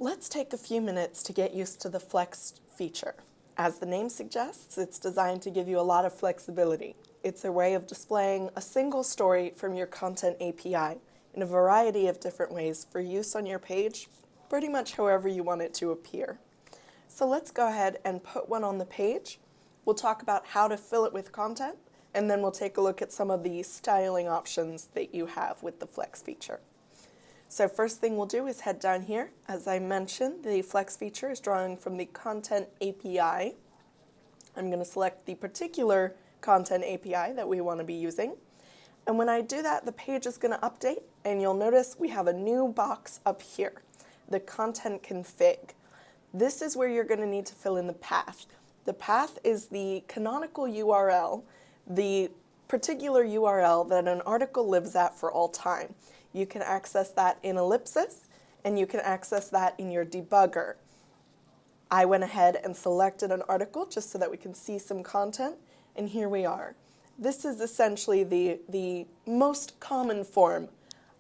Let's take a few minutes to get used to the Flex feature. As the name suggests, it's designed to give you a lot of flexibility. It's a way of displaying a single story from your Content API in a variety of different ways for use on your page, pretty much however you want it to appear. So let's go ahead and put one on the page. We'll talk about how to fill it with content, and then we'll take a look at some of the styling options that you have with the Flex feature. So first thing we'll do is head down here. As I mentioned, the Flex feature is drawing from the Content API. I'm going to select the particular Content API that we want to be using. And when I do that, the page is going to update, and you'll notice we have a new box up here, the Content Config. This is where you're going to need to fill in the path. The path is the canonical URL, the particular URL that an article lives at for all time. You can access that in Ellipsis, and you can access that in your debugger. I went ahead and selected an article just so that we can see some content, and here we are. This is essentially the most common form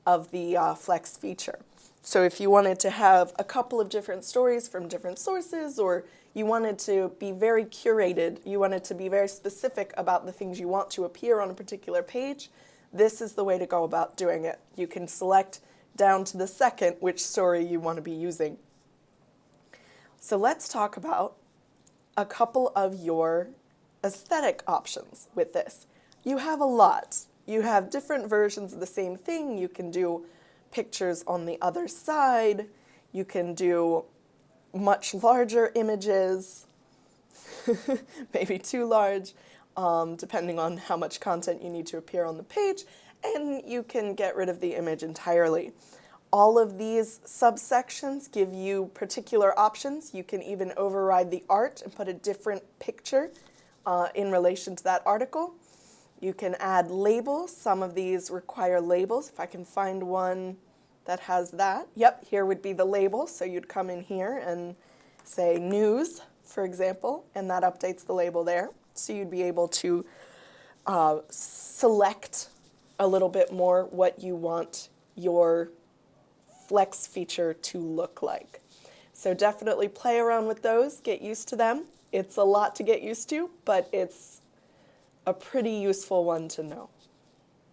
of the Flex feature. So if you wanted to have a couple of different stories from different sources, or you wanted to be very curated, you wanted to be very specific about the things you want to appear on a particular page, this is the way to go about doing it. You can select down to the second which story you want to be using. So let's talk about a couple of your aesthetic options with this. You have a lot. You have different versions of the same thing. You can do pictures on the other side. You can do much larger images, maybe too large, depending on how much content you need to appear on the page, and you can get rid of the image entirely. All of these subsections give you particular options. You can even override the art and put a different picture in relation to that article. You can add labels. Some of these require labels. If I can find one that has that. Yep, here would be the label. So you'd come in here and say news, for example, and that updates the label there. So you'd be able to select a little bit more what you want your Flex feature to look like. So definitely play around with those, get used to them. It's a lot to get used to, but it's a pretty useful one to know.